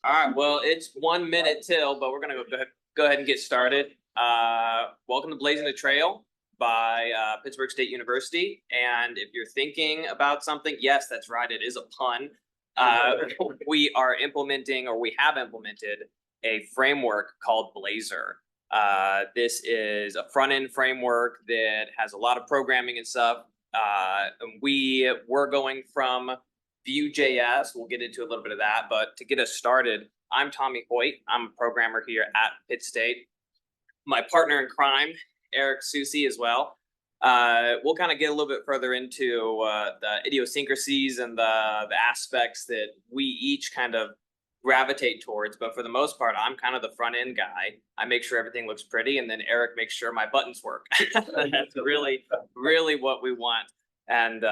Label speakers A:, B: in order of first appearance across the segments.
A: All right, well, it's 1 minute till, but we're gonna go ahead and get started. Welcome to Blazing the Trail by Pittsburg State University. And if you're thinking about something, yes, that's right, it is a pun. We are implementing, or we have implemented, a framework called Blazor. This is a front-end framework that has a lot of programming and stuff. And we're going from Vue.js. We'll get into a little bit of that, but to get us started, I'm Tommy Hoyt. I'm a programmer here at Pitt State. My partner in crime, Eric Soucy, as well. We'll kind of get a little bit further into the idiosyncrasies and the aspects that we each kind of gravitate towards. But for the most part, I'm kind of the front end guy. I make sure everything looks pretty, and then Eric makes sure my buttons work. That's really what we want. And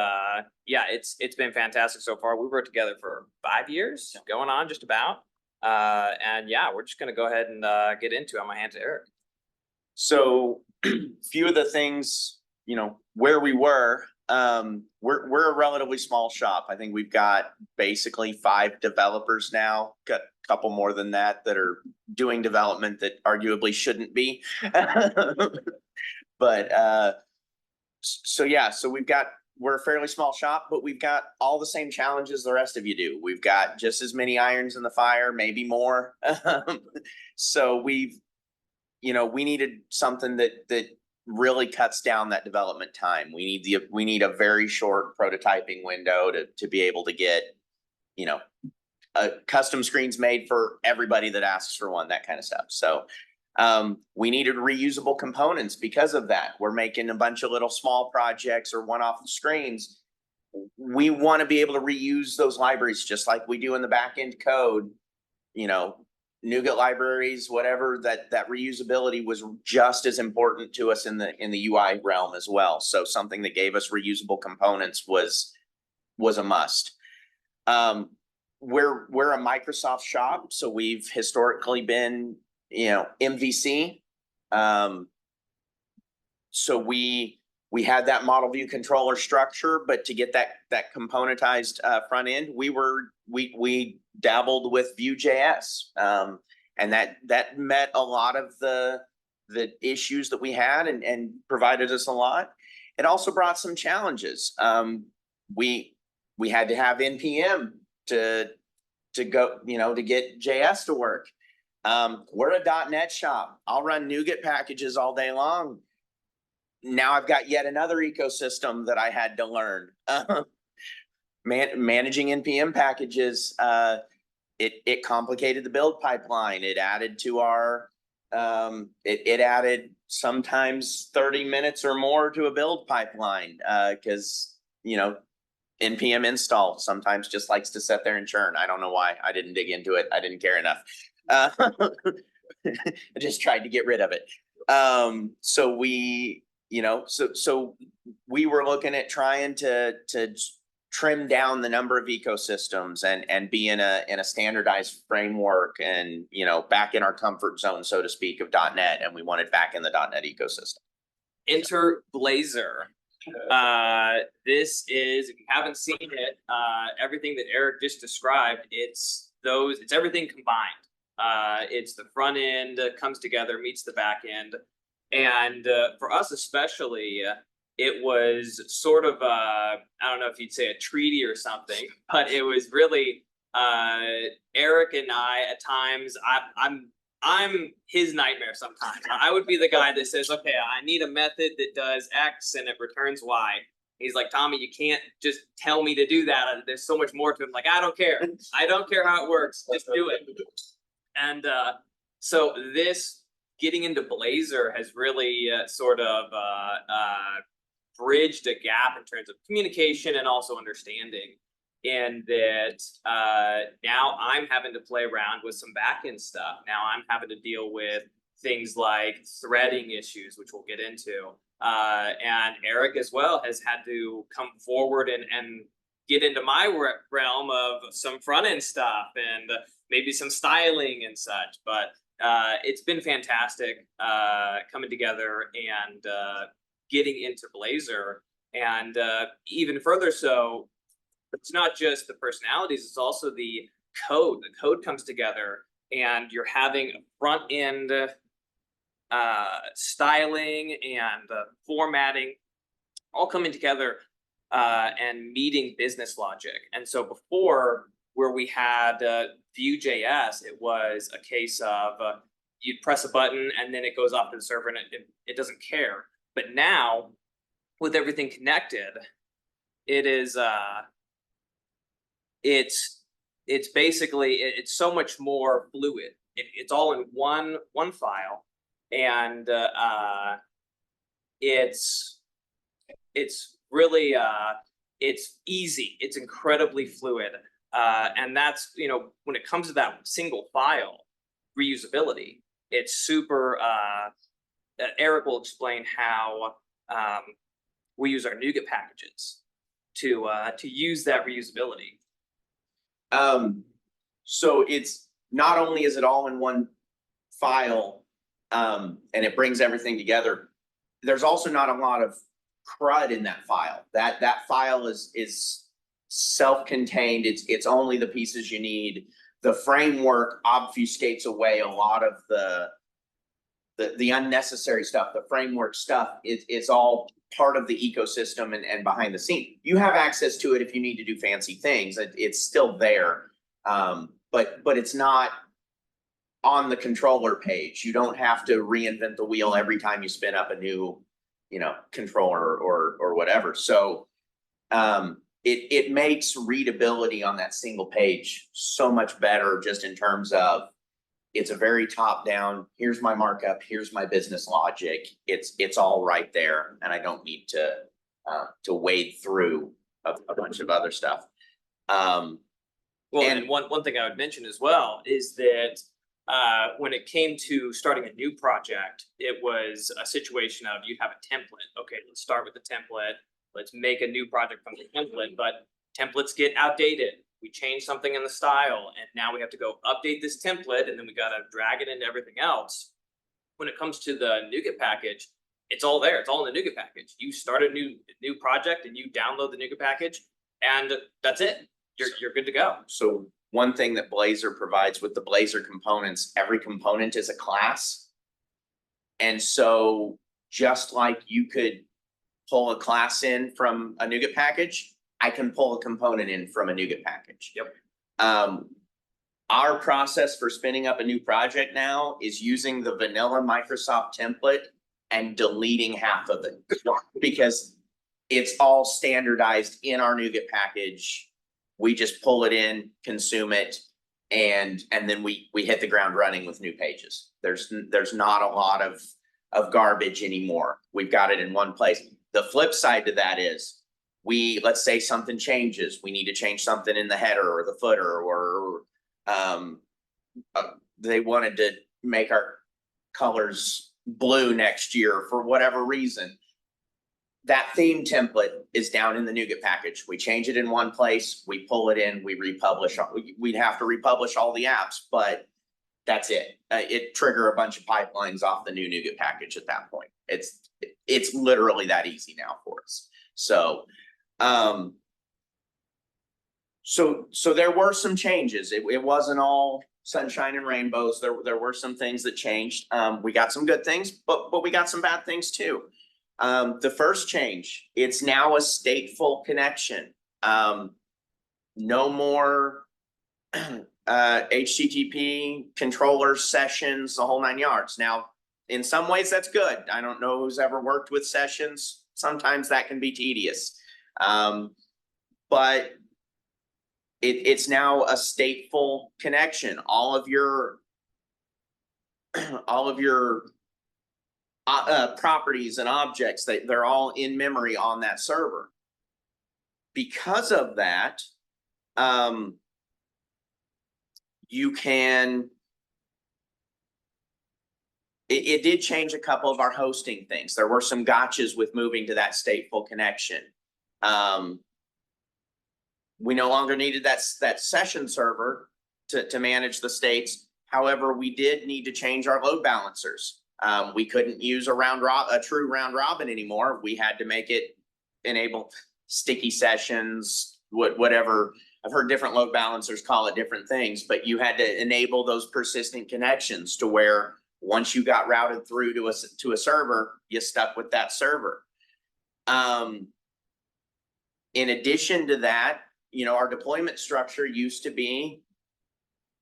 A: yeah, it's been fantastic so far. We worked together for 5 years, going on just about. And yeah, we're just gonna go ahead and get into it. I'm gonna hand to Eric.
B: So few of the things, where we were, we're a relatively small shop. I think we've got basically 5 developers now, got a couple more than that are doing development that arguably shouldn't be. But so yeah, so we're a fairly small shop, but we've got all the same challenges the rest of you do. We've got just as many irons in the fire, maybe more. So we needed something that really cuts down that development time. We need a very short prototyping window to be able to get, custom screens made for everybody that asks for one, that kind of stuff. So we needed reusable components because of that. We're making a bunch of little small projects or one-off screens. We want to be able to reuse those libraries just like we do in the back-end code, NuGet libraries, whatever. That reusability was just as important to us in the UI realm as well. So something that gave us reusable components was a must. We're a Microsoft shop, so we've historically been MVC. So we had that model view controller structure, but to get that componentized front end, we dabbled with Vue.js, and that met a lot of the issues that we had and provided us a lot. It also brought some challenges. We had to have NPM to go, to get JS to work. We're a .NET shop. I'll run NuGet packages all day long. Now I've got yet another ecosystem that I had to learn. Managing NPM packages, it complicated the build pipeline. It added to our, it added sometimes 30 minutes or more to a build pipeline, because, NPM install sometimes just likes to sit there and churn. I don't know why. I didn't dig into it. I didn't care enough. I just tried to get rid of it. So we, so we were looking at trying to trim down the number of ecosystems and be in a standardized framework and, back in our comfort zone, so to speak, of .NET, and we wanted back in the .NET ecosystem.
A: Enter Blazor. This is, if you haven't seen it, everything that Eric just described, it's everything combined. It's the front end comes together, meets the back end. And for us especially, it was sort of, I don't know if you'd say a treaty or something, but it was really Eric and I at times, I'm his nightmare sometimes. I would be the guy that says, okay, I need a method that does X and it returns Y. He's like, Tommy, you can't just tell me to do that. There's so much more to it. I'm like, I don't care. I don't care how it works. Just do it. And so this getting into Blazor has really sort of bridged a gap in terms of communication and also understanding. And that now I'm having to play around with some backend stuff. Now I'm having to deal with things like threading issues, which we'll get into. And Eric as well has had to come forward and get into my realm of some front end stuff and maybe some styling and such. But it's been fantastic coming together and getting into Blazor. And even further so, it's not just the personalities, it's also the code. The code comes together, and you're having a front end styling and formatting all coming together and meeting business logic. And so before, where we had Vue.js, it was a case of you'd press a button and then it goes off to the server and it doesn't care. But now, with everything connected, it is it's basically it's so much more fluid. It's all in one file, and it's really it's easy. It's incredibly fluid, and that's, you know, when it comes to that single file reusability, it's super. Eric will explain how we use our NuGet packages to use that reusability.
B: So it's not only is it all in one file, and it brings everything together, there's also not a lot of CRUD in that file. That file is self-contained. It's only the pieces you need. The framework obfuscates away a lot of the unnecessary stuff. The framework stuff is all part of the ecosystem and behind the scene. You have access to it if you need to do fancy things. It's still there, but it's not on the controller page. You don't have to reinvent the wheel every time you spin up a new, you know, controller or whatever. So it makes readability on that single page so much better, just in terms of it's a very top down. Here's my markup. Here's my business logic. It's all right there, and I don't need to wade through a bunch of other stuff.
A: Well, and one thing I would mention as well is that when it came to starting a new project, it was a situation of you have a template. Okay, let's start with the template. Let's make a new project from the template, but templates get outdated. We change something in the style, and now we have to go update this template, and then we got to drag it into everything else. When it comes to the NuGet package, it's all there. It's all in the NuGet package. You start a new project, and you download the NuGet package, and that's it. You're good to go.
B: So one thing that Blazor provides with the Blazor components, every component is a class. And so just like you could pull a class in from a NuGet package, I can pull a component in from a NuGet package.
A: Yep.
B: Our process for spinning up a new project now is using the vanilla Microsoft template and deleting half of it, because it's all standardized in our NuGet package. We just pull it in, consume it, and then we hit the ground running with new pages. There's not a lot of garbage anymore. We've got it in one place. The flip side to that is, let's say something changes. We need to change something in the header or the footer, or they wanted to make our colors blue next year for whatever reason. That theme template is down in the NuGet package. We change it in one place, we pull it in, we republish. We'd have to republish all the apps, but that's it. It trigger a bunch of pipelines off the new NuGet package at that point. It's literally that easy now for us. So there were some changes. It wasn't all sunshine and rainbows. There were some things that changed. We got some good things, but we got some bad things too. The first change, it's now a stateful connection. No more HTTP controller sessions, the whole 9 yards. Now, in some ways that's good. I don't know who's ever worked with sessions. Sometimes that can be tedious. But it's now a stateful connection. All of your properties and objects, they're all in memory on that server. Because of that, you can. It did change a couple of our hosting things. There were some gotchas with moving to that stateful connection. We no longer needed that session server to manage the states. However, we did need to change our load balancers. We couldn't use a true round robin anymore. We had to make it enable sticky sessions, whatever I've heard different load balancers call it different things, but you had to enable those persistent connections to where once you got routed through to a server, you stuck with that server. In addition to that, you know, our deployment structure used to be,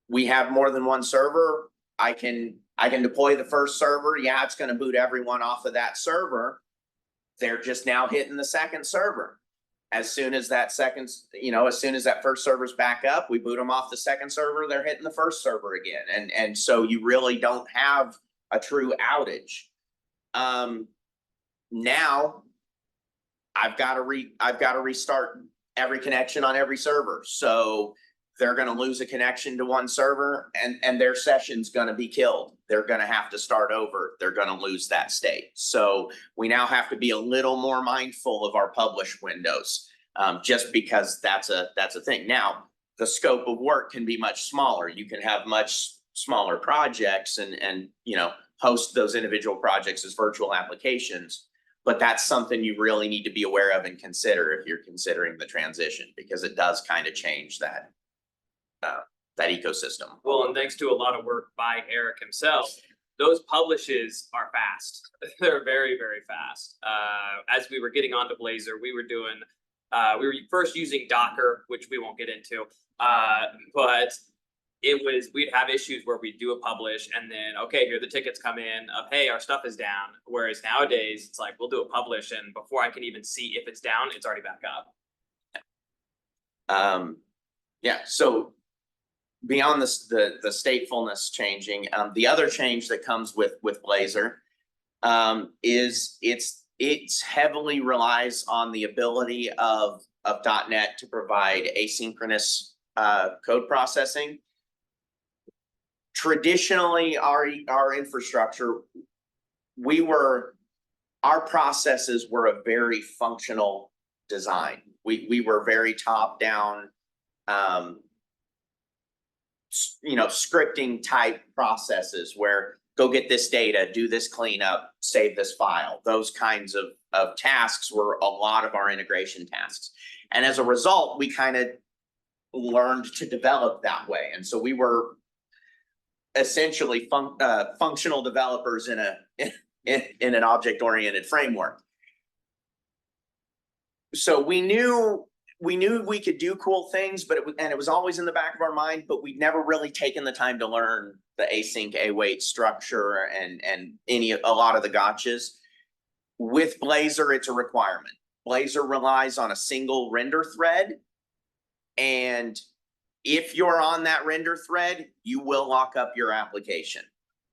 B: we have more than one server. I can deploy the first server. Yeah, it's going to boot everyone off of that server. They're just now hitting the second server. As soon as that as soon as that first server's back up, we boot them off the second server. They're hitting the first server again, and so you really don't have a true outage. Now I've got to restart every connection on every server. So they're going to lose a connection to one server, and their session's going to be killed. They're going to have to start over. They're going to lose that state. So we now have to be a little more mindful of our publish windows, just because that's a thing. Now, the scope of work can be much smaller. You can have much smaller projects and you know, host those individual projects as virtual applications. But that's something you really need to be aware of and consider if you're considering the transition, because it does kind of change that ecosystem.
A: Well, and thanks to a lot of work by Eric himself, those publishes are fast. They're very, very fast. As we were getting onto Blazor, we were first using Docker, which we won't get into, but we'd have issues where we'd do a publish and then, okay, here the tickets come in of, hey, our stuff is down. Whereas nowadays it's like, we'll do a publish and before I can even see if it's down, it's already back up.
B: Yeah, so beyond the statefulness changing, the other change that comes with Blazor is it's heavily relies on the ability of .NET to provide asynchronous code processing. Traditionally, our infrastructure, our processes were a very functional design. We were very top down, you know, scripting type processes where go get this data, do this cleanup, save this file. Those kinds of tasks were a lot of our integration tasks. And as a result, we kind of learned to develop that way. And so we were essentially functional developers in an object-oriented framework. So we knew we could do cool things, but it was always in the back of our mind, but we'd never really taken the time to learn the async await structure and a lot of the gotchas. With Blazor, it's a requirement. Blazor relies on a single render thread, and if you're on that render thread, you will lock up your application.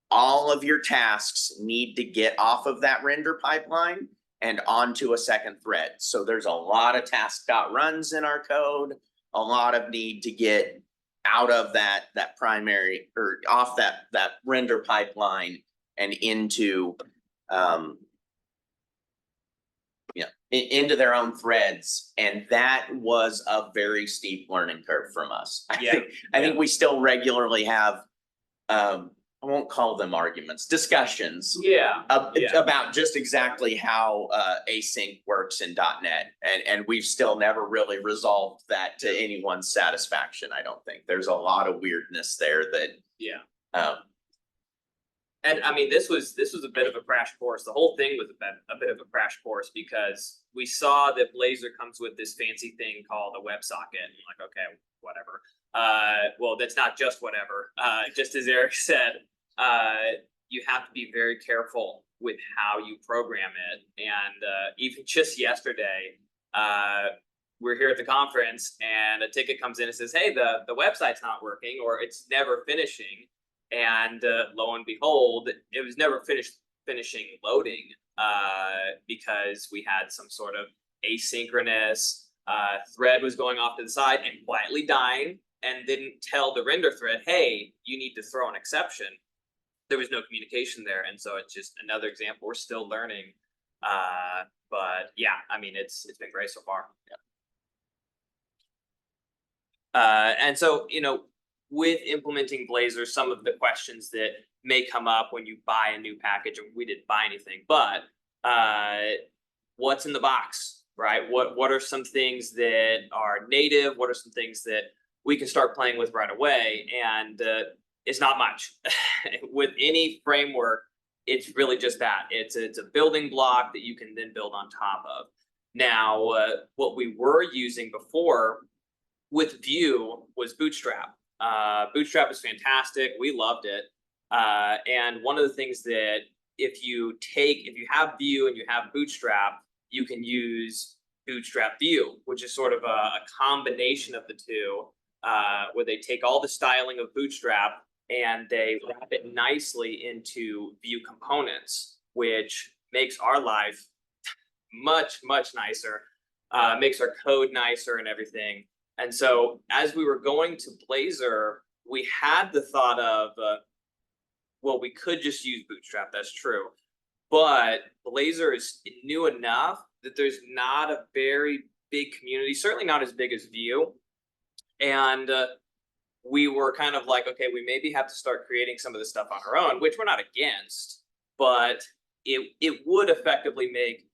B: All of your tasks need to get off of that render pipeline and onto a second thread. So there's a lot of task.runs in our code, a lot of need to get out of that primary or off that render pipeline and into into their own threads. And that was a very steep learning curve from us. I think we still regularly have I won't call them arguments, discussions. About just exactly how async works in .NET, and we've still never really resolved that to anyone's satisfaction. I don't think there's a lot of weirdness there that.
A: And I mean, this was a bit of a crash course. The whole thing was a bit of a crash course because we saw that Blazor comes with this fancy thing called a WebSocket. And like, okay, whatever. Well, that's not just whatever. Just as Eric said, you have to be very careful with how you program it. And even just yesterday, we're here at the conference and a ticket comes in and says, hey, the website's not working or it's never finishing. And lo and behold, it was never finishing loading because we had some sort of asynchronous thread was going off to the side and quietly dying and didn't tell the render thread, hey, you need to throw an exception. There was no communication there. And so it's just another example. We're still learning. But yeah, I mean, it's been great so far. And so, you know, with implementing Blazor, some of the questions that may come up when you buy a new package, and we didn't buy anything, but what's in the box? right? What are some things that are native? What are some things that we can start playing with right away? And it's not much. With any framework, it's really just that. It's a building block that you can then build on top of. Now, what we were using before with Vue was Bootstrap. Bootstrap is fantastic. We loved it. And one of the things that if you have Vue and you have Bootstrap, you can use Bootstrap Vue, which is sort of a combination of the two, where they take all the styling of Bootstrap and they wrap it nicely into Vue components, which makes our life much, much nicer, makes our code nicer and everything. And so as we were going to Blazor, we had the thought of, well, we could just use Bootstrap, that's true. But Blazor is new enough that there's not a very big community, certainly not as big as Vue. And we were kind of like, okay, we maybe have to start creating some of this stuff on our own, which we're not against, but it would effectively make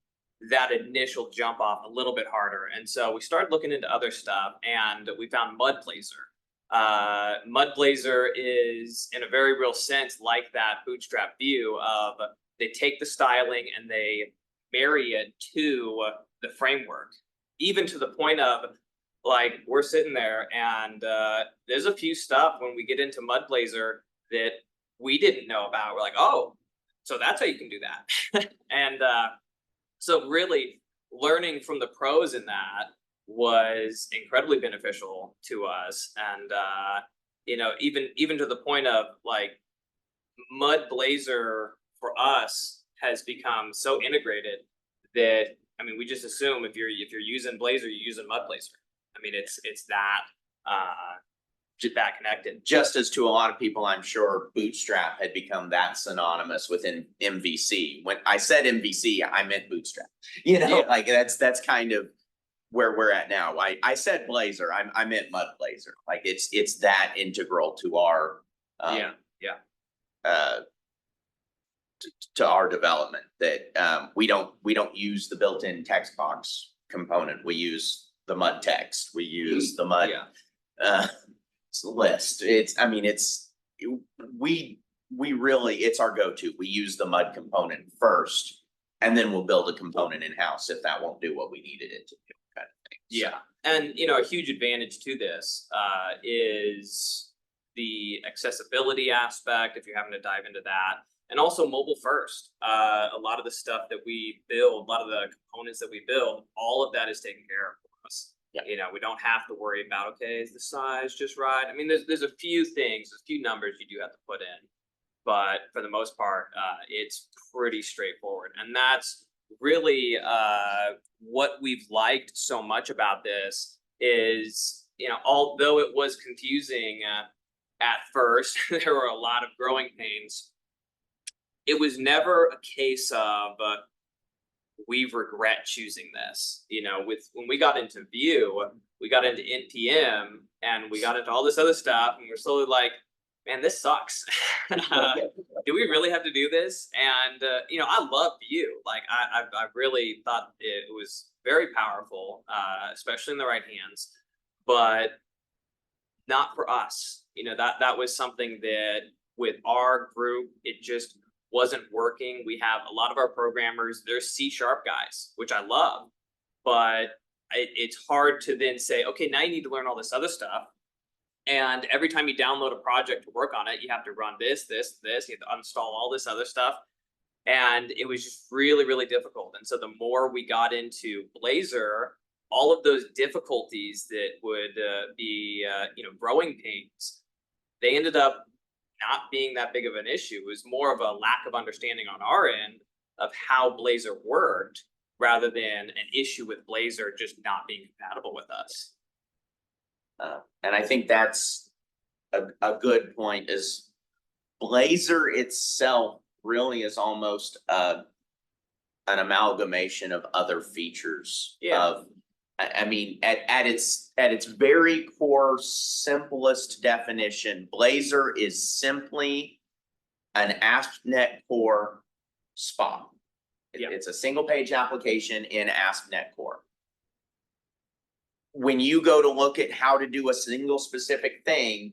A: that initial jump off a little bit harder. And so we started looking into other stuff, and we found Blazor. Blazor is, in a very real sense, like that Bootstrap Vue of they take the styling and they marry it to the framework, even to the point of, like, we're sitting there and there's a few stuff when we get into Blazor that we didn't know about. We're like, oh, so that's how you can do that. And so really learning from the pros in that was incredibly beneficial to us. And you know, even to the point of, like, Blazor for us has become so integrated that, I mean, we just assume if you're using Blazor, you're using Blazor. I mean, it's that just that connected.
B: Just as to a lot of people, I'm sure Bootstrap had become that synonymous within MVC. When I said MVC, I meant Bootstrap. You know,
A: Yeah.
B: like that's kind of where we're at now. I said Blazor, I meant Blazor. Like it's that integral to our to our development that we don't use the built-in text box component. We use the mud text. We use the mud list. We really, it's our go-to. We use the mud component first, and then we'll build a component in-house if that won't do what we needed it to do, kind of thing.
A: Yeah. And, you know, a huge advantage to this is the accessibility aspect, if you're having to dive into that, and also mobile first. A lot of the stuff that we build, a lot of the components that we build, all of that is taken care of for us.
B: Yeah.
A: You know, we don't have to worry about, okay, is the size just right? I mean, there's a few things, a few numbers you do have to put in, but for the most part, it's pretty straightforward. And that's really what we've liked so much about this is, you know, although it was confusing at first, there were a lot of growing pains. It was never a case of we regret choosing this. You know, when we got into Vue, we got into NPM, and we got into all this other stuff, and we're slowly like, man, this sucks. Do we really have to do this? And you know, I love Vue. Like I really thought it was very powerful, especially in the right hands, but not for us. You know, that was something that with our group, it just wasn't working. We have a lot of our programmers, they're C# guys, which I love, but it's hard to then say, okay, now you need to learn all this other stuff. And every time you download a project to work on it, you have to run this, you have to uninstall all this other stuff. And it was just really, really difficult. And so the more we got into Blazor, all of those difficulties that would be, you know, growing pains, they ended up not being that big of an issue. It was more of a lack of understanding on our end of how Blazor worked rather than an issue with Blazor just not being compatible with us.
B: And I think that's a good point, is Blazor itself really is almost an amalgamation of other features. Of, I mean, at its very core, simplest definition, Blazor is simply an ASP.NET Core SPA. It's a single page application in ASP.NET Core. when you go to look at how to do a single specific thing,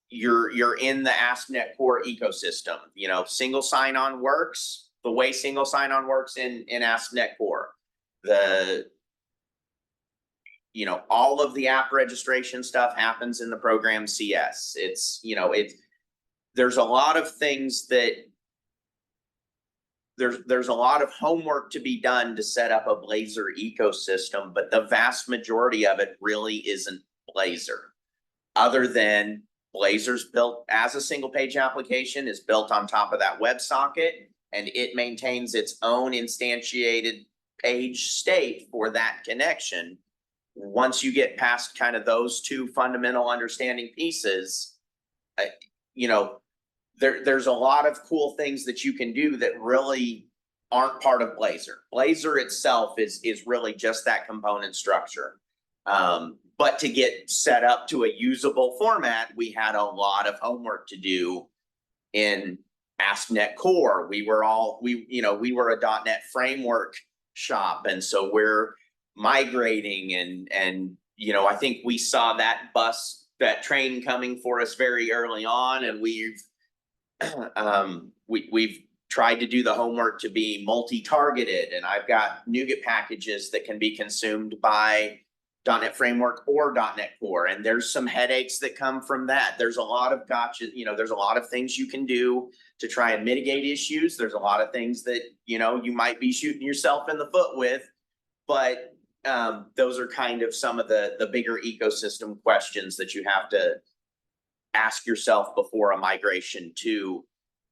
B: you're in the AspNet Core ecosystem. You know, single sign-on works the way single sign-on works in AspNet Core. You know, all of the app registration stuff happens in the program CS. It's, you know, there's a lot of things that there's a lot of homework to be done to set up a Blazor ecosystem, but the vast majority of it really isn't Blazor. Other than Blazor's built as a single page application, is built on top of that WebSocket, and it maintains its own instantiated page state for that connection. Once you get past kind of those two fundamental understanding pieces, you know, there's a lot of cool things that you can do that really aren't part of Blazor. Blazor itself is really just that component structure. But to get set up to a usable format, we had a lot of homework to do in AspNet Core. We were a .NET framework shop, and so we're migrating and you know, I think we saw that train coming for us very early on, and we've tried to do the homework to be multi-targeted, and I've got NuGet packages that can be consumed by .NET Framework or .NET Core, and there's some headaches that come from that. There's a lot of gotchas, you know, there's a lot of things you can do to try and mitigate issues. There's a lot of things that, you know, you might be shooting yourself in the foot with, but those are kind of some of the bigger ecosystem questions that you have to ask yourself before a migration to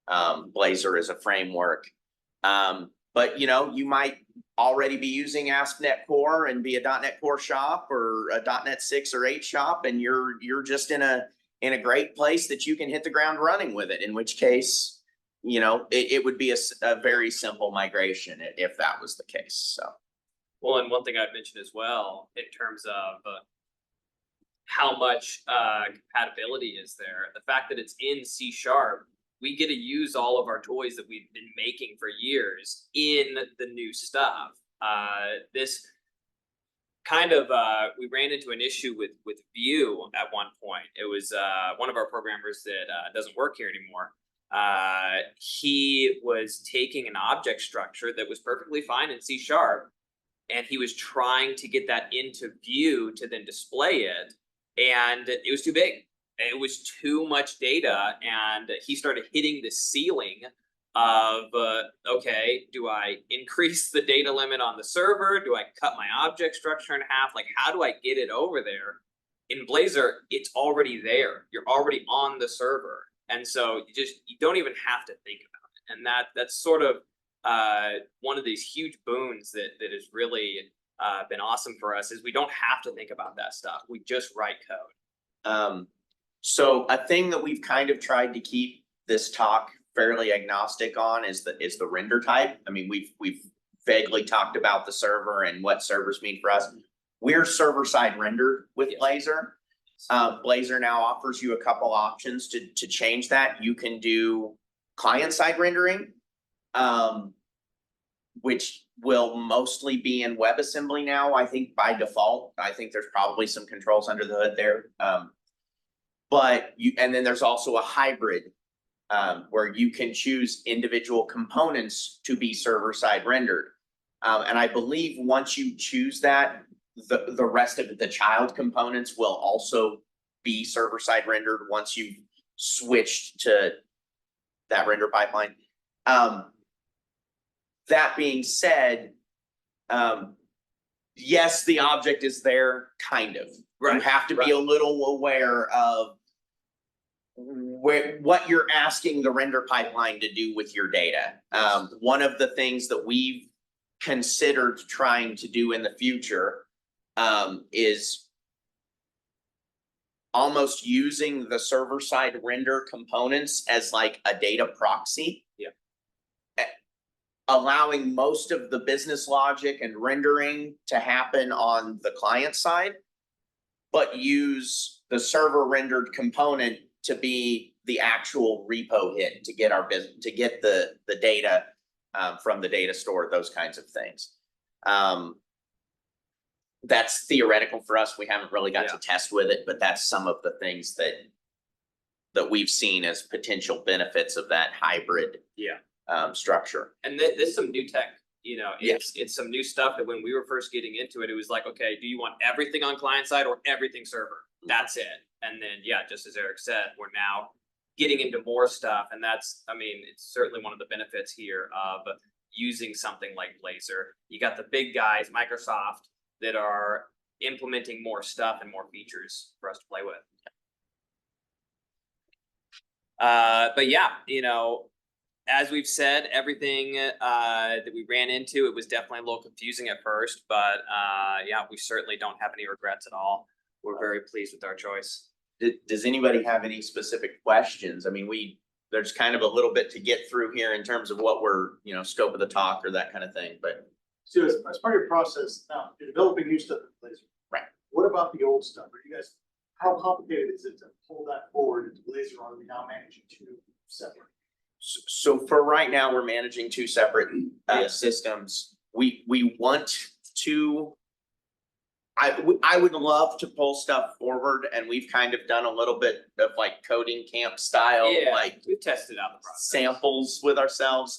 B: Blazor as a framework. But you know, you might already be using AspNet Core and be a .NET Core shop or a .NET 6 or 8 shop, and you're just in a great place that you can hit the ground running with it. In which case, you know, it would be a very simple migration if that was the case. So,
A: well, and one thing I've mentioned as well in terms of how much compatibility is there, the fact that it's in C#, we get to use all of our toys that we've been making for years in the new stuff. This kind of, we ran into an issue with Vue at one point. It was one of our programmers that doesn't work here anymore. He was taking an object structure that was perfectly fine in C#, and he was trying to get that into Vue to then display it, and it was too big. It was too much data, and he started hitting the ceiling of, okay, do I increase the data limit on the server? Do I cut my object structure in half? Like, how do I get it over there? In Blazor, it's already there. You're already on the server. And so you don't even have to think about it. And that's sort of one of these huge boons that has really been awesome for us, is we don't have to think about that stuff. We just write code.
B: So a thing that we've kind of tried to keep this talk fairly agnostic on is the render type. I mean, we've vaguely talked about the server and what servers mean for us. We're server-side rendered with Blazor. Blazor now offers you a couple options to change that. You can do client-side rendering, which will mostly be in WebAssembly now, I think, by default. I think there's probably some controls under the hood there. And then there's also a hybrid where you can choose individual components to be server-side rendered. And I believe once you choose that, the rest of the child components will also be server-side rendered once you've switched to that render pipeline. That being said, yes, the object is there, kind of. Right. You have to be a little aware of what you're asking the render pipeline to do with your data. One of the things that we've considered trying to do in the future is almost using the server-side render components as like a data proxy.
A: Yeah.
B: Allowing most of the business logic and rendering to happen on the client side, but use the server rendered component to be the actual repo hit to get the data from the data store, those kinds of things. that's theoretical for us. We haven't really got
A: Yeah.
B: to test with it, but that's some of the things that we've seen as potential benefits of that hybrid
A: Yeah.
B: structure.
A: And this is some new tech, you know, it's some new stuff that when we were first getting into it, it was like, okay, do you want everything on client side or everything server? That's it. And then, yeah, just as Eric said, we're now getting into more stuff. And that's, I mean, it's certainly one of the benefits here of using something like Blazor. You got the big guys, Microsoft, that are implementing more stuff and more features for us to play with. But yeah, you know, as we've said, everything that we ran into, it was definitely a little confusing at first, but yeah, we certainly don't have any regrets at all. We're very pleased with our choice.
B: Does anybody have any specific questions? I mean, there's kind of a little bit to get through here in terms of what we're, you know, scope of the talk or that kind of thing, but.
C: So as part of your process, now you're developing new stuff in Blazor.
B: Right.
C: What about the old stuff? Are you guys, how complicated is it to pull that forward into Blazor? Are we now managing two separate?
B: So for right now, we're managing two separate systems. We want to. I would love to pull stuff forward, and we've kind of done a little bit of like coding camp style,
A: Yeah,
B: like
A: we've tested out the process.
B: samples with ourselves.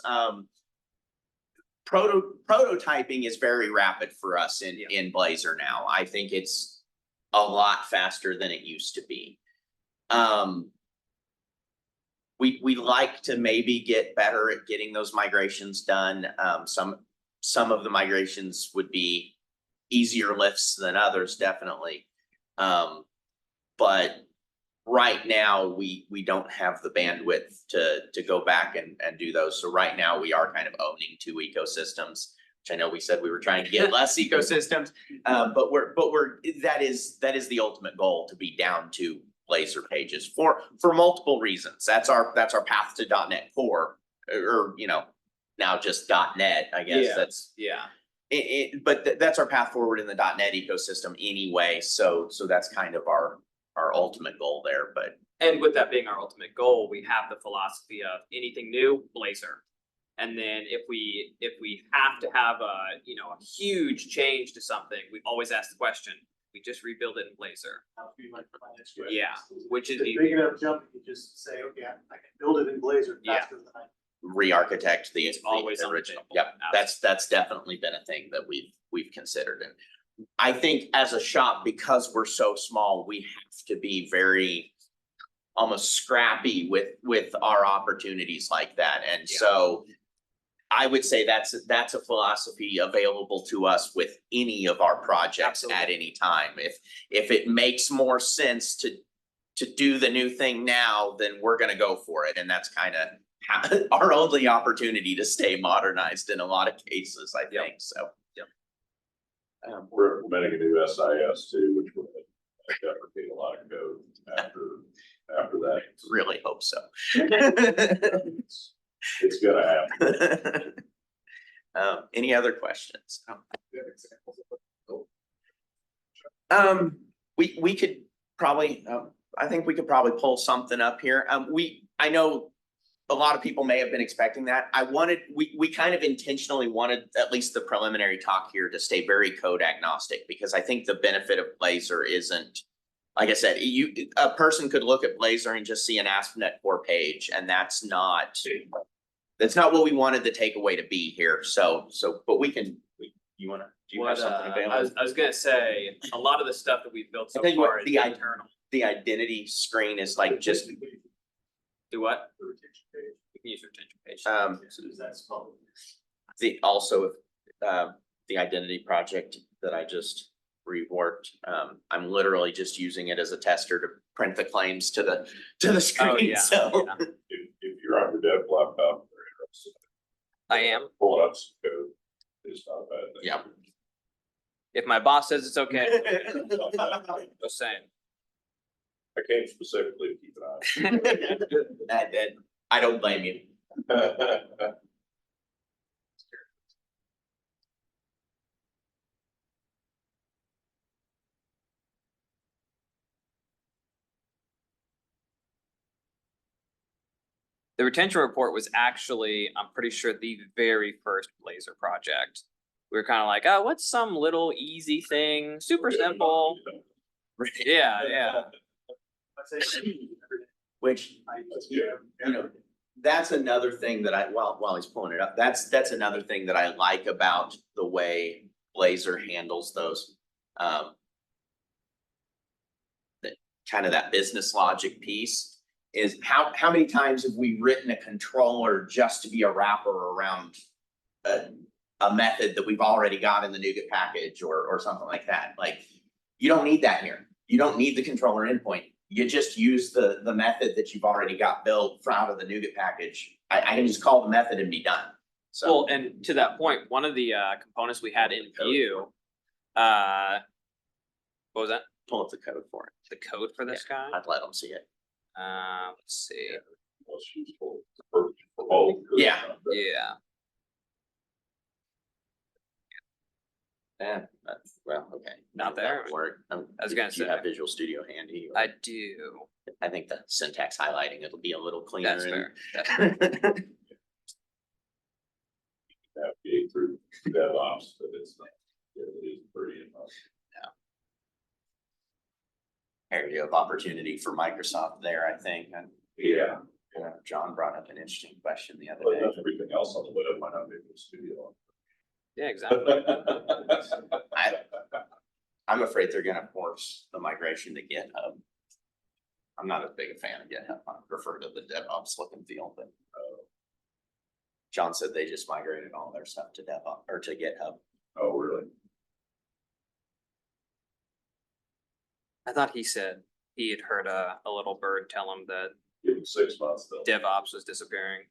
B: Prototyping is very rapid for us in Blazor now. I think it's a lot faster than it used to be. We like to maybe get better at getting those migrations done. Some of the migrations would be easier lifts than others, definitely. But right now we don't have the bandwidth to go back and do those. So right now we are kind of owning two ecosystems, which I know we said we were trying to get less ecosystems. But that is the ultimate goal, to be down to Blazor pages for multiple reasons. That's our path to .NET Core, or you know, now just .NET, I guess.
A: Yeah.
B: That's
A: yeah.
B: But that's our path forward in the .NET ecosystem anyway. So that's kind of our ultimate goal there. But
A: And with that being our ultimate goal, we have the philosophy of anything new, Blazor. And then if we have to have a, you know, a huge change to something, we always ask the question, we just rebuild it in Blazor.
C: That would be my next question.
A: Yeah, which is
C: If big enough jump, you just say, okay, I can build it in Blazor
A: Yeah.
C: faster than I.
B: re-architect the
A: It's always on the
B: original.
A: table.
B: Yep, that's definitely been a thing that we've considered. And I think as a shop, because we're so small, we have to be very almost scrappy with our opportunities like that. And
A: Yeah.
B: so I would say that's a philosophy available to us with any of our projects
A: Absolutely.
B: at any time. If it makes more sense to do the new thing now, then we're gonna go for it. And that's kind of our only opportunity to stay modernized in a lot of cases, I think. So.
A: Yep.
D: We're implementing a new SIS too, which will deprecate a lot of code after that.
B: Really hope so.
D: It's gonna happen.
B: Any other questions? We could probably, I think we could probably pull something up here. I know a lot of people may have been expecting that. We kind of intentionally wanted at least the preliminary talk here to stay very code agnostic, because I think the benefit of Blazor isn't, like I said, a person could look at Blazor and just see an ASP.NET Core page, and that's not what we wanted the takeaway to be here. So, but we can, do you have something available?
A: I was gonna say, a lot of the stuff that we've built so
B: I tell you what,
A: far is
B: the
A: internal.
B: The identity screen is like just,
A: Do what?
C: The retention page.
A: We can use retention page.
C: So does that spell?
B: the identity project that I just reworked. I'm literally just using it as a tester to print the claims to the screen.
A: yeah,
B: So
A: yeah.
D: If you're on your dev laptop, they're interested.
A: I am.
D: Pulling up some code is not a bad thing.
B: yeah.
A: If my boss says it's okay, just saying.
D: I came specifically to keep an eye.
B: I don't blame you.
A: The retention report was actually, I'm pretty sure, the very first Blazor project. we were kind of like, oh, what's some little easy thing, super simple. Yeah, yeah.
C: I'd say every day.
B: Which,
C: That's
B: you know, that's another thing that while he's pulling it up, that's another thing that I like about the way Blazor handles those. That kind of that business logic piece is how many times have we written a controller just to be a wrapper around a method that we've already got in the NuGet package or something like that? Like, you don't need that here. You don't need the controller endpoint. You just use the method that you've already got built out of the NuGet package. I can just call the method and be done. So,
A: Well, and to that point, one of the components we had in view, what was that?
B: pull up the code for it.
A: The code for this guy?
B: I'd let them see it.
A: Let's see.
D: Most useful, perfect for both.
B: Yeah.
A: Yeah.
B: Yeah, well, okay.
A: Not there.
B: Work.
A: I was gonna
B: Do you
A: say.
B: have Visual Studio handy? or-
A: I do.
B: I think the syntax highlighting, it'll be a little cleaner.
A: That's fair. That's
D: Navigate through DevOps, but it's not, it is pretty enough.
B: Area of opportunity for Microsoft there, I think. And
D: Yeah,
B: John brought up an interesting question the other
D: but
B: day.
D: that's everything else on the web might not be able to studio.
A: Yeah, exactly.
B: I'm afraid they're gonna force the migration to GitHub. I'm not as big a fan of GitHub. I prefer to the DevOps look and feel, but John said they just migrated all their stuff to DevOps or to GitHub.
D: Oh, really?
A: I thought he said he had heard a little bird tell him that
D: Give them 6 months though.
A: DevOps was disappearing.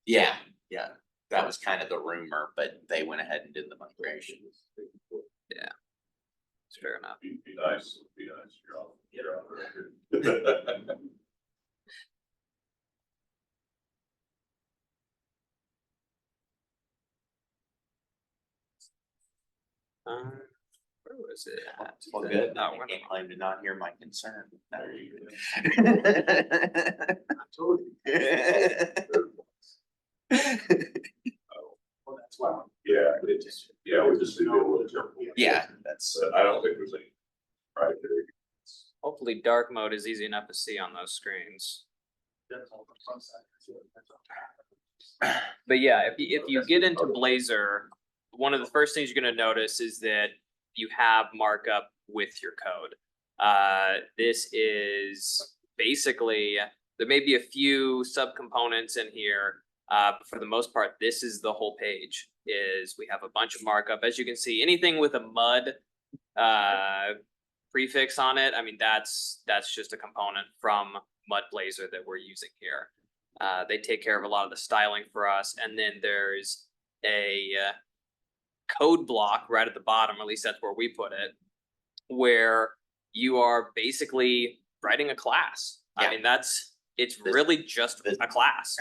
B: Yeah, yeah, that was kind of the rumor, but they went ahead and did the migration.
A: It's fair enough.
D: Be nice, you're on record.
A: Where was it at?
B: Well, good.
A: No,
B: You
A: we're
B: can't
A: not.
B: claim to not hear my concern.
D: There you
C: Well, that's why.
D: Yeah, we just do a little careful.
B: Yeah, that's,
D: So I don't think there's any. Right there.
A: Hopefully dark mode is easy enough to see on those screens.
C: That's all the front side. That's all.
A: But yeah, if you get into Blazor, one of the first things you're gonna notice is that you have markup with your code. This is basically, there may be a few subcomponents in here. But for the most part, this is the whole page, is we have a bunch of markup. As you can see, anything with a mud prefix on it, I mean, that's just a component from Mud Blazor that we're using here. They take care of a lot of the styling for us. And then there's a code block right at the bottom, at least that's where we put it, where you are basically writing a class.
B: Yeah.
A: I mean, it's really just a class.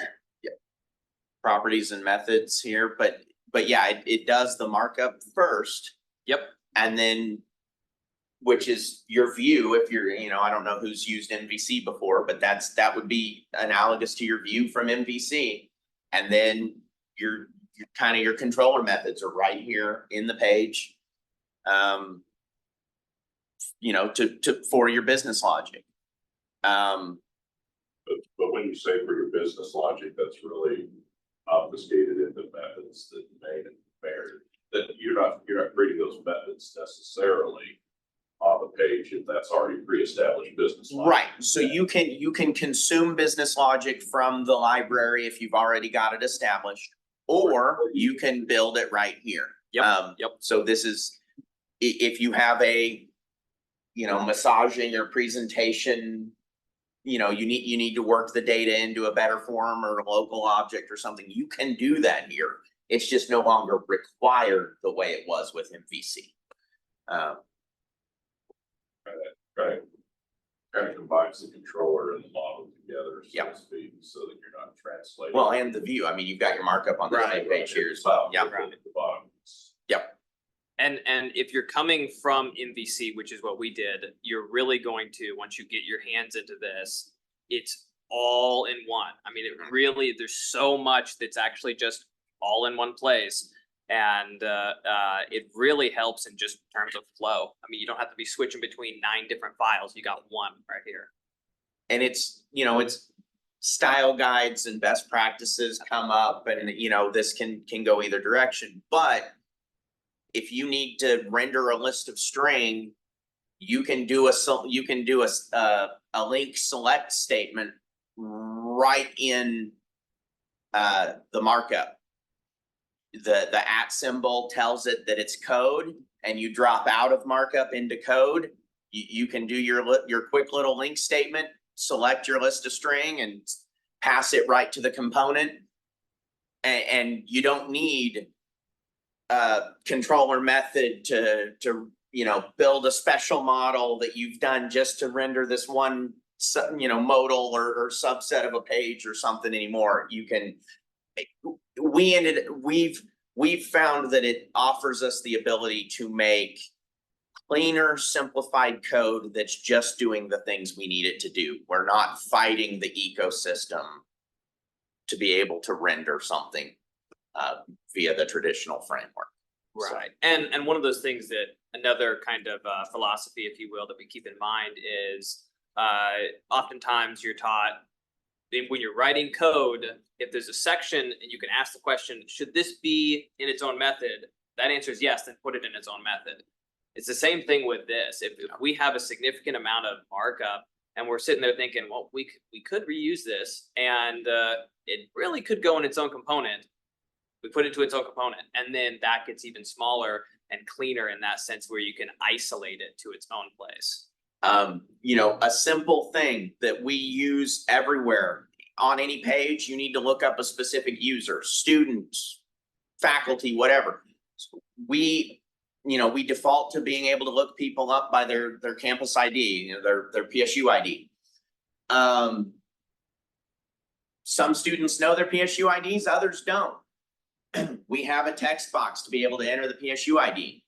B: properties and methods here, but yeah, it does the markup first.
A: Yep.
B: And then, which is your view, if you're, I don't know who's used MVC before, but that would be analogous to your view from MVC. And then your kind of your controller methods are right here in the page. For your business logic.
D: But when you say for your business logic, that's really obfuscated into methods that made and varied. That you're not creating those methods necessarily on the page if that's already pre-established business logic.
B: Right, so you can consume business logic from the library if you've already got it established, or you can build it right here.
A: Yep.
B: So this is, if you have a, massaging or presentation, you need to work the data into a better form or a local object or something, you can do that here. It's just no longer required the way it was with MVC.
D: Right. Kind of combines the controller and the model together, so to speak, so that you're not translating.
B: Well, and the view, I mean, you've got your markup on the same page here as well.
D: Yeah.
B: Yeah.
D: At the bottom.
B: Yep.
A: And if you're coming from MVC, which is what we did, you're really going to, once you get your hands into this, it's all in one. I mean, it really, there's so much that's actually just all in one place. And it really helps in just terms of flow. I mean, you don't have to be switching between 9 different files. You got one right here.
B: And it's, you know, it's style guides and best practices come up, and you know, this can go either direction. But if you need to render a list of string, you can do a link select statement right in the markup. The @ symbol tells it that it's code, and you drop out of markup into code. You can do your quick little link statement, select your list of string, and pass it right to the component. And you don't need a controller method to you know, build a special model that you've done just to render this one, you know, modal or subset of a page or something anymore. You can, we've found that it offers us the ability to make cleaner, simplified code that's just doing the things we need it to do. We're not fighting the ecosystem to be able to render something via the traditional framework.
A: Right. And one of those things that another kind of philosophy, if you will, that we keep in mind is oftentimes you're taught when you're writing code, if there's a section and you can ask the question, should this be in its own method? That answer is yes, then put it in its own method. It's the same thing with this. If we have a significant amount of markup and we're sitting there thinking, well, we could reuse this and it really could go in its own component. We put it to its own component, and then that gets even smaller and cleaner in that sense where you can isolate it to its own place.
B: You know, a simple thing that we use everywhere on any page, you need to look up a specific user, students, faculty, whatever. We default to being able to look people up by their campus ID, you know, their PSU ID. Some students know their PSU IDs, others don't. We have a text box to be able to enter the PSU ID.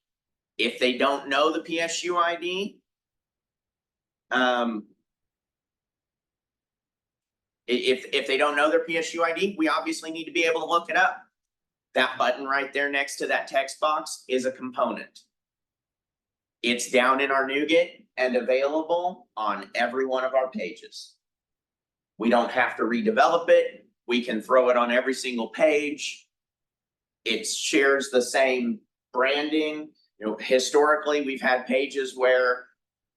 B: If they don't know the PSU ID, if they don't know their PSU ID, we obviously need to be able to look it up. That button right there next to that text box is a component. It's down in our NuGet and available on every one of our pages. We don't have to redevelop it. We can throw it on every single page. It shares the same branding. You know, historically, we've had pages where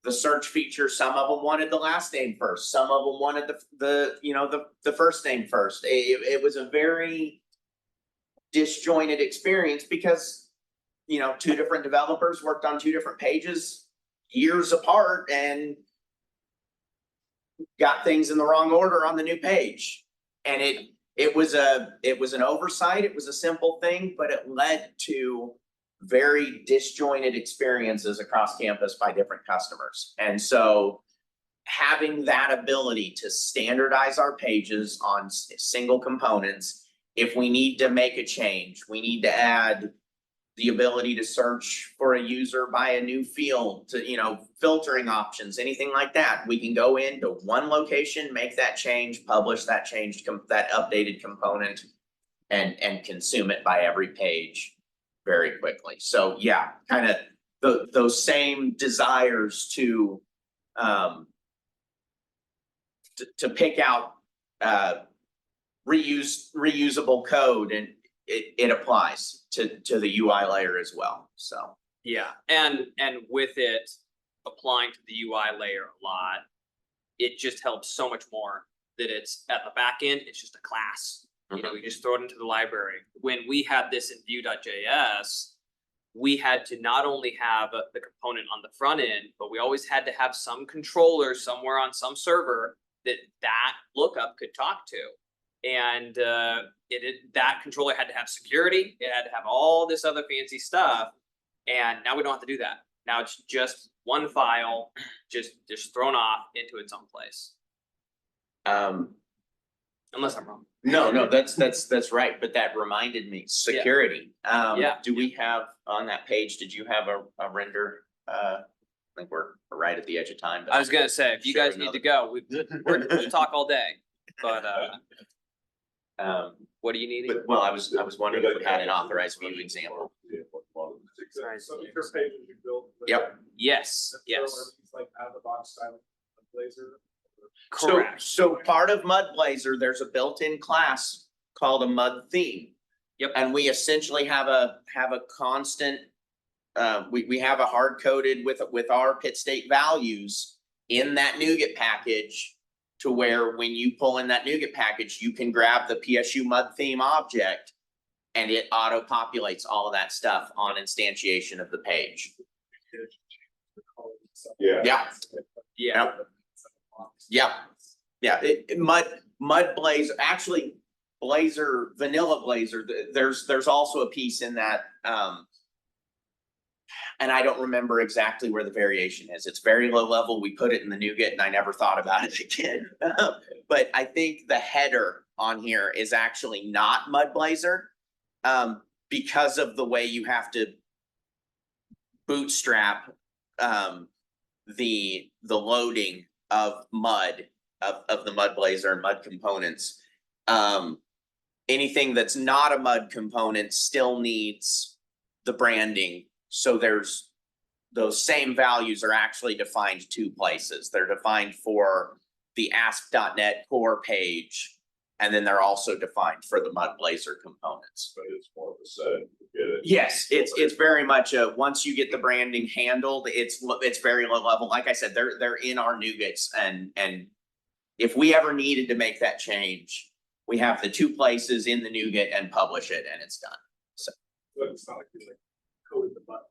B: the search feature, some of them wanted the last name first, some of them wanted the first name first. It was a very disjointed experience because, you know, 2 different developers worked on 2 different pages years apart and got things in the wrong order on the new page. And it was an oversight. It was a simple thing, but it led to very disjointed experiences across campus by different customers. And so having that ability to standardize our pages on single components, if we need to make a change, we need to add the ability to search for a user by a new field, to, you know, filtering options, anything like that. We can go into one location, make that change, publish that changed, that updated component, and consume it by every page very quickly. So yeah, kind of those same desires to pick out reusable code, and it applies to the UI layer as well. So
A: yeah, and with it applying to the UI layer a lot, it just helps so much more that it's at the back end. It's just a class. You know, we just throw it into the library. When we had this in Vue.js, we had to not only have the component on the front end, but we always had to have some controller somewhere on some server that lookup could talk to. And that controller had to have security. It had to have all this other fancy stuff. And now we don't have to do that. Now it's just one file, just thrown off into its own place. Unless I'm wrong.
B: No, that's right. But that reminded me, security. Do we have on that page, did you have a render? I think we're right at the edge of time. But
A: I was gonna say, if you guys need to go, we'll talk all day. But What do you need?
B: But, well, I was wondering if we had an authorized view example.
C: So your pages you built.
B: Yep.
A: Yes, yes,
C: It's like out of the box style of Blazor.
A: correct.
B: So part of Mud Blazor, there's a built-in class called a mud theme.
A: Yep.
B: And we essentially have a constant, we have a hard coded with our Pitt State values in that NuGet package. To where when you pull in that NuGet package, you can grab the PSU mud theme object. And it auto populates all of that stuff on instantiation of the page.
D: Yeah.
B: Yeah,
A: Yeah,
B: yeah, Mud Blazor, actually Blazor, vanilla Blazor, there's also a piece in that, and I don't remember exactly where the variation is. It's very low level. We put it in the NuGet and I never thought about it again. But I think the header on here is actually not Mud Blazor, because of the way you have to bootstrap, the loading of mud, of the Mud Blazor and mud components. Anything that's not a mud component still needs the branding. So there's, those same values are actually defined two places. They're defined for the ASP.NET core page. And then they're also defined for the Mud Blazor components.
D: But it's more of a setting to get it.
B: Yes, it's very much a, once you get the branding handled, it's very low level. Like I said, they're in our NuGets, and if we ever needed to make that change, we have the two places in the NuGet and publish it and it's done.
C: But it's not like you're like coding the buttons.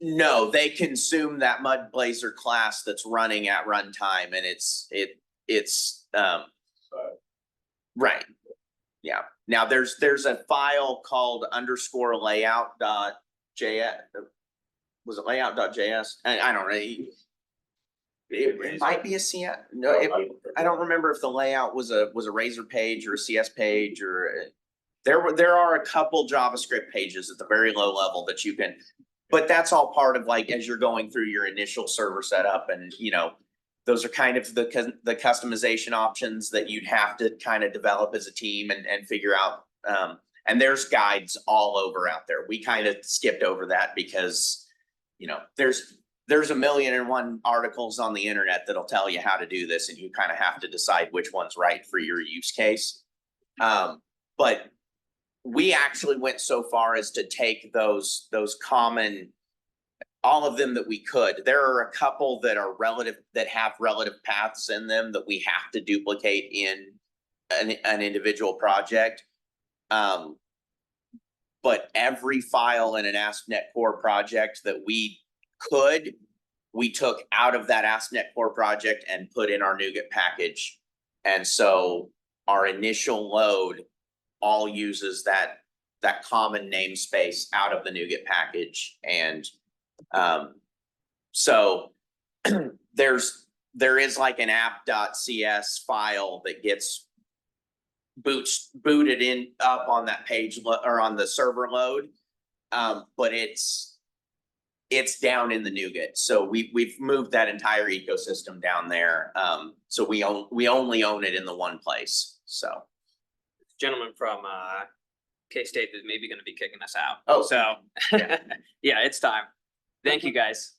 B: No, they consume that Mud Blazor class that's running at runtime, and it's right. Yeah. Now there's a file called _layout.js. Was it layout.js? I don't know. It might be a CS. No, I don't remember if the layout was a Razor page or a CS page, or there are a couple JavaScript pages at the very low level that you can. But that's all part of, like, as you're going through your initial server setup, and those are kind of the customization options that you'd have to kind of develop as a team and figure out. And there's guides all over out there. We kind of skipped over that because, there's 1,000,001 articles on the internet that'll tell you how to do this, and you kind of have to decide which one's right for your use case. But we actually went so far as to take those common, all of them that we could. There are a couple that are that have relative paths in them that we have to duplicate in an individual project. But every file in an ASP.NET Core project that we took out of that ASP.NET Core project and put in our NuGet package. And so our initial load all uses that common namespace out of the NuGet package. And so there is like an app.cs file that gets booted in up on that page or on the server load. But it's down in the NuGet. So we've moved that entire ecosystem down there. So we only own it in the one place. So
A: gentleman from K-State is maybe going to be kicking us out.
B: Oh,
A: so
B: yeah.
A: yeah, it's time. Thank you guys.